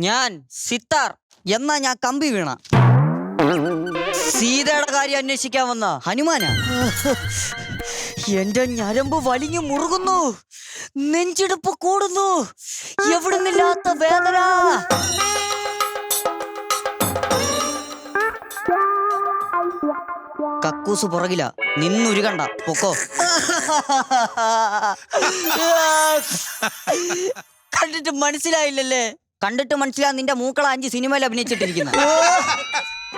ഞാൻ സിത്താർ എന്നാ ഞാൻ കമ്പി വീണ. സീതയുടെ കാര്യം അന്വേഷിക്കാൻ വന്ന ഹനുമാനാ. എന്റെ ഞരമ്പ് വലിഞ്ഞു മുറുകുന്നു, നെഞ്ചിടിപ്പ് കൂടുന്നു, എവിടുന്നില്ലാത്ത വേദന. കക്കൂസ് പുറകില നിന്നുരുകണ്ട, പൊക്കോ. കണ്ടിട്ട് മനസ്സിലായില്ലല്ലേ? കണ്ടിട്ട് മനസ്സിലാ, നിന്റെ മൂക്കള 5 സിനിമയിൽ അഭിനയിച്ചിട്ടിരിക്കുന്ന.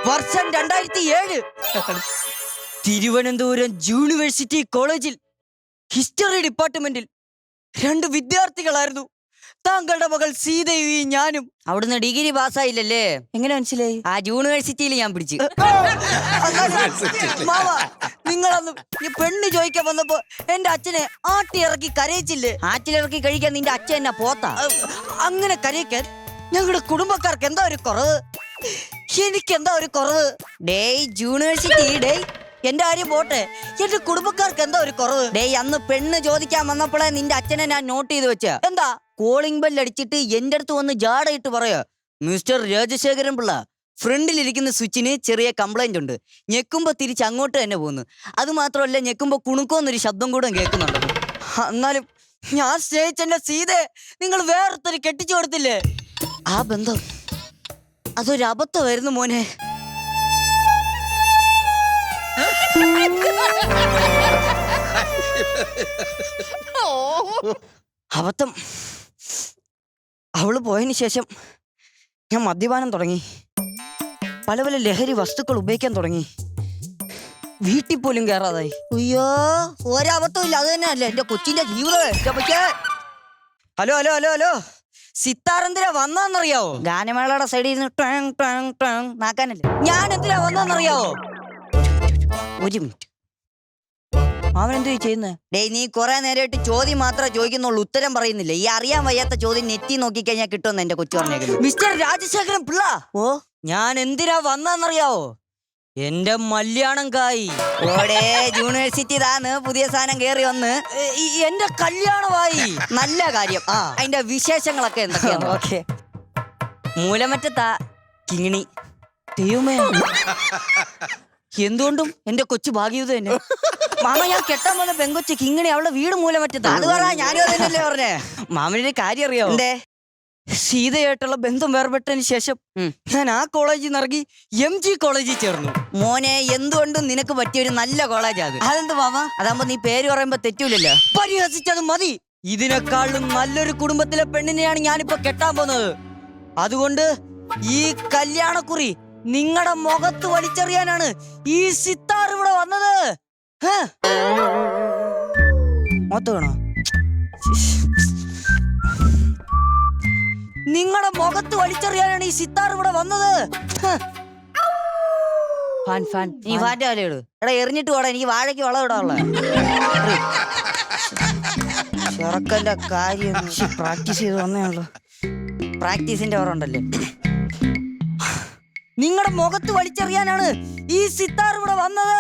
വർഷം 2007 തിരുവനന്തപുരം യൂണിവേഴ്സിറ്റി കോളേജിൽ ഹിസ്റ്ററി ഡിപ്പാർട്ട്മെന്റിൽ 2 വിദ്യാർത്ഥികളായിരുന്നു താങ്കളുടെ മകൾ സീതയും ഞാനും. അവിടുന്ന് ഡിഗ്രി പാസ്സായില്ലല്ലേ? എങ്ങനെ മനസ്സിലായി? ആ യൂണിവേഴ്സിറ്റിയിൽ ഞാൻ പിടിച്ചു. മാമാ, നിങ്ങളന്ന് ഈ പെണ്ണ് ചോദിക്കാൻ വന്നപ്പോ എന്റെ അച്ഛനെ ആട്ടിയിറക്കി കരയിച്ചില്ലേ? ആറ്റിലിറക്കി കഴിക്കാൻ നിന്റെ അച്ഛൻ എന്നാ പോത്താ? അങ്ങനെ കരയിക്കാൻ ഞങ്ങളുടെ കുടുംബക്കാർക്ക് എന്താ ഒരു കുറവ്? എനിക്കെന്താ ഒരു കുറവ്? ഡേയ് യൂണിവേഴ്സിറ്റി, ഡേയ് എന്റെ കാര്യം പോട്ടെ, എന്റെ കുടുംബക്കാർക്ക് എന്താ ഒരു കുറവ്? ഡേയ് അന്ന് പെണ്ണ് ചോദിക്കാൻ വന്നപ്പോഴേ നിന്റെ അച്ഛനെ ഞാൻ നോട്ട് ചെയ്ത് വെച്ച. എന്താ കോളിംഗ് ബെൽ അടിച്ചിട്ട് എന്റെ അടുത്ത് വന്ന് ജാടയിട്ട് പറയാ, മിസ്റ്റർ രാജശേഖരൻ പിള്ള, ഫ്രണ്ടിലിരിക്കുന്ന സ്വിച്ചിന് ചെറിയ കംപ്ലൈന്റ് ഉണ്ട്, ഞെക്കുമ്പോ തിരിച്ച് അങ്ങോട്ട് തന്നെ പോകുന്നു. അത് മാത്രമല്ല, ഞെക്കുമ്പോ കുണുക്കോന്നൊരു ശബ്ദം കൂടെ കേൾക്കുന്നുണ്ട്. എന്നാലും ഞാൻ സ്നേഹിച്ചെന്റെ സീതയെ നിങ്ങൾ വേറൊരുത്തര് കെട്ടിച്ചു കൊടുത്തില്ലേ? ആ ബന്ധം അതൊരു അബദ്ധമായിരുന്നു മോനെ. അബദ്ധം. അവള് പോയതിന് ശേഷം ഞാൻ മദ്യപാനം തുടങ്ങി, പല പല ലഹരി വസ്തുക്കൾ ഉപയോഗിക്കാൻ തുടങ്ങി, വീട്ടിൽ പോലും കയറാതായി. അയ്യോ, ഒരബദ്ധം ഇല്ല, അത് തന്നെയല്ലേ എന്റെ കൊച്ചിന്റെ ജീവിതമേ. ഹലോ ഹലോ ഹലോ ഹലോ, സിത്താർ എന്തിനാ വന്നറിയാവോ? ഗാനമേളയുടെ സൈഡിൽ നിന്ന് നാക്കാനല്ലേ. ഞാൻ എന്തിനാ വന്നറിയാവോ? ഒരു മിനിറ്റ്, അവൻ എന്തു ചെയ്യുന്നത്? ഡേയ്, നീ കുറെ നേരമായിട്ട് ചോദ്യം മാത്രമേ ചോദിക്കുന്നുള്ളൂ, ഉത്തരം പറയുന്നില്ല. ഈ അറിയാൻ വയ്യാത്ത ചോദ്യം നെറ്റി നോക്കിക്കഴിഞ്ഞാൽ കിട്ടുമെന്ന് എന്റെ കൊച്ചു പറഞ്ഞേക്കുന്നു. മിസ്റ്റർ രാജശേഖരൻ പിള്ള, ഓ ഞാൻ എന്തിനാ വന്നറിയാവോ? എന്റെ മല്യാണം കായി. ഓടേ യൂണിവേഴ്സിറ്റി താന്ന് പുതിയ സാധനം കേറി വന്ന് എന്റെ കല്യാണമായി. നല്ല കാര്യം. അതിന്റെ വിശേഷങ്ങളൊക്കെ എന്തൊക്കെയാണ്? ഓക്കെ, മൂലമറ്റത്താ കിങ്ങിണി. ദൈവമേ, എന്തുകൊണ്ടും എന്റെ കൊച്ചു ഭാഗ്യത തന്നെ. മാമ, ഞാൻ കെട്ടാൻ പോകുന്ന പെങ്കൊച്ച് കിങ്ങിണി, അവളുടെ വീട് മൂലമറ്റത്താ. അത് പറ, ഞാനും അതന്നെയല്ലേ പറഞ്ഞേ. മാമനൊരു കാര്യം അറിയാവോ? എന്തേ? സീതയായിട്ടുള്ള ബന്ധം വേർപെട്ടതിന് ശേഷം ഞാൻ ആ കോളേജിൽ നിന്ന് ഇറങ്ങി MG കോളേജിൽ ചേർന്നു. മോനെ, എന്തുകൊണ്ടും നിനക്ക് പറ്റിയൊരു നല്ല കോളേജാ അത്. അതെന്ത് മാമ? അതാകുമ്പോ നീ പേര് പറയുമ്പോ തെറ്റൂലല്ലോ. പരിഹസിച്ചത് മതി. ഇതിനേക്കാളും നല്ലൊരു കുടുംബത്തിലെ പെണ്ണിനെയാണ് ഞാനിപ്പോ കെട്ടാൻ പോകുന്നത്. അതുകൊണ്ട് ഈ കല്യാണക്കുറി നിങ്ങളുടെ മുഖത്ത് വലിച്ചെറിയാനാണ് ഈ സിത്താർ ഇവിടെ വന്നത്. മൊത്തം വേണോ? നിങ്ങളുടെ മുഖത്ത് വലിച്ചെറിയാനാണ് ഈ സിത്താർ ഇവിടെ വന്നത്. ഫാൻ ഫാൻ, നീ ഫാന്റെ കാലയിട്. എടാ, എറിഞ്ഞിട്ട് പോടാ, എനിക്ക് വാഴയ്ക്ക് വളം ഇടാനുള്ള. ചെറുക്കന്റെ കാര്യം പ്രാക്ടീസ് ചെയ്ത് വന്നേയുള്ളൂ. പ്രാക്ടീസിന്റെ ഓർമ്മണ്ടല്ലേ? നിങ്ങളുടെ മുഖത്ത് വലിച്ചെറിയാനാണ് ഈ സിത്താർ ഇവിടെ വന്നത്.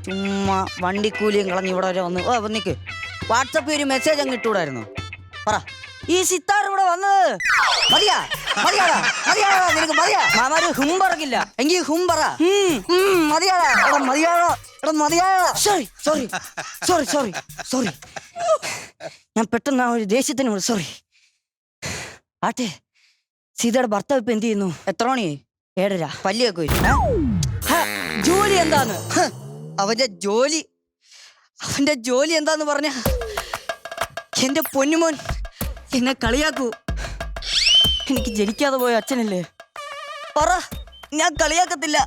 ചുമ്മാ വണ്ടിക്കൂലിയും കളഞ്ഞ് ഇവിടെ വരെ വന്ന്. ഓ, നിക്ക്, വാട്സപ്പിൽ ഒരു മെസ്സേജ് അങ്ങ് ഇട്ടുകൂടായിരുന്നു. പറ, ഈ സിത്താർ ഇവിടെ വന്നത്. മതിയാ മതിയാടാ മതിയാടാ, നിനക്ക് മതിയാ? മാമാര് ഹും പറക്കില്ല എങ്കിൽ ഹും പറ. മതിയാടാ, എടാ മതിയാടാ, എടാ മതിയാടാ. Sorry sorry sorry sorry sorry, ഞാൻ പെട്ടെന്ന് ആ ഒരു ദേഷ്യത്തിന്. സോറി. ആട്ടെ, സീതയുടെ ഭർത്താവ് ഇപ്പൊ എന്ത് ചെയ്യുന്നു? എത്ര മണി? 7:30. പല്ലിയൊക്കെ വരും. ജോലി എന്താന്ന്? അവന്റെ ജോലി എന്താന്ന് പറഞ്ഞ എന്റെ പൊന്നുമോൻ എന്നെ കളിയാക്കൂ. എനിക്ക് ജനിക്കാതെ പോയ അച്ഛനല്ലേ? പറ, ഞാൻ കളിയാക്കത്തില്ല.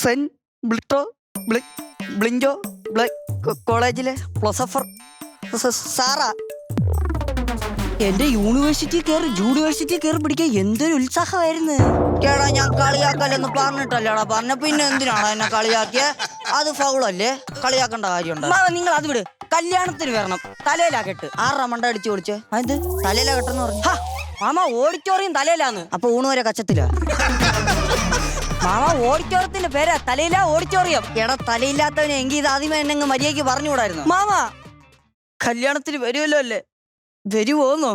സെന്റ് ബ്ലിഞ്ചോ കോളേജിലെ പ്ലൊസഫർ സാറാ. എന്റെ യൂണിവേഴ്സിറ്റി കയറി പിടിക്കാൻ എന്തൊരു ഉത്സാഹമായിരുന്നു. കേടാ, ഞാൻ കളിയാക്കല്ലെന്ന് പറഞ്ഞിട്ടല്ലേടാ പറഞ്ഞ, പിന്നെ എന്തിനാണ് എന്നെ കളിയാക്കിയ? അത് ഫൗളല്ലേ, കളിയാക്കേണ്ട കാര്യമുണ്ടോ? നിങ്ങൾ അത് വിട്. കല്യാണത്തിന് വരണം, തലയിലാ കെട്ട്. 6 മണ്ട അടിച്ചു ഓടിച്ചേ. അത് തലയിലാ കെട്ടെന്ന് പറഞ്ഞു. മാമ, ഓഡിറ്റോറിയം തലയിലാന്ന്. അപ്പൊ ഊണ് വരെ കച്ചത്തില്ല. മാമ ഓഡിറ്റോറിയത്തിന്റെ പേരാ തലയില്ലാ ഓഡിറ്റോറിയം. എടാ തലയില്ലാത്തവനെ എങ്കിൽ ഇത് ആദ്യമേ എന്നെ മര്യാദയ്ക്ക് പറഞ്ഞുകൂടായിരുന്നു. മാമ കല്യാണത്തിന് വരുമല്ലോ അല്ലേ? വരുവോന്നോ?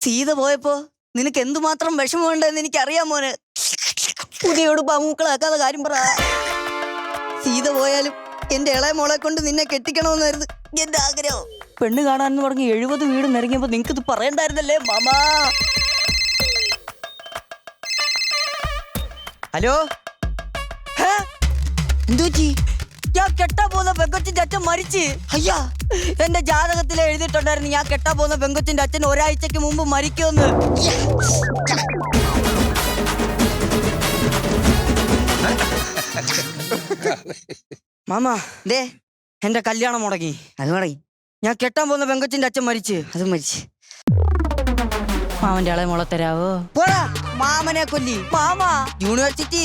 സീത പോയപ്പോ നിനക്ക് എന്തുമാത്രം വിഷമമുണ്ടെന്ന് എനിക്കറിയാം മോനെ. പുതിയോട് പമൂക്കളാക്കാതെ കാര്യം പറ. സീത പോയാലും എന്റെ ഇളയ മോളെ കൊണ്ട് നിന്നെ കെട്ടിക്കണമെന്നായിരുന്നു എന്റെ ആഗ്രഹം. പെണ്ണ് കാണാനെന്ന് പറഞ്ഞ് 70 വീട് നിറങ്ങിയപ്പോ നിങ്ങക്കിത് പറയണ്ടായിരുന്നല്ലേ മാമാ. ഹലോ, എന്തുപറ്റി? ഞാൻ കെട്ടാൻ പോകുന്ന പെങ്കൊച്ചിന്റെ അച്ഛൻ മരിച്ച്. അയ്യാ, എന്റെ ജാതകത്തിൽ എഴുതിയിട്ടുണ്ടായിരുന്നു ഞാൻ കെട്ടാൻ പോകുന്ന പെങ്കൊച്ചിന്റെ അച്ഛൻ ഒരാഴ്ചക്ക് മുമ്പ് മരിക്കുമെന്ന്. മാമാ ദേ എന്റെ കല്യാണം മുടങ്ങി. അത് മുടങ്ങി. ഞാൻ കെട്ടാൻ പോകുന്ന പെങ്കൊച്ചിന്റെ അച്ഛൻ മരിച്ച്. അത് മരിച്ച്. മാമന്റെ ഇളയ മോളെ തരാവോ? പോടാ മാമനെ കൊല്ലി. മാമാ യൂണിവേഴ്സിറ്റി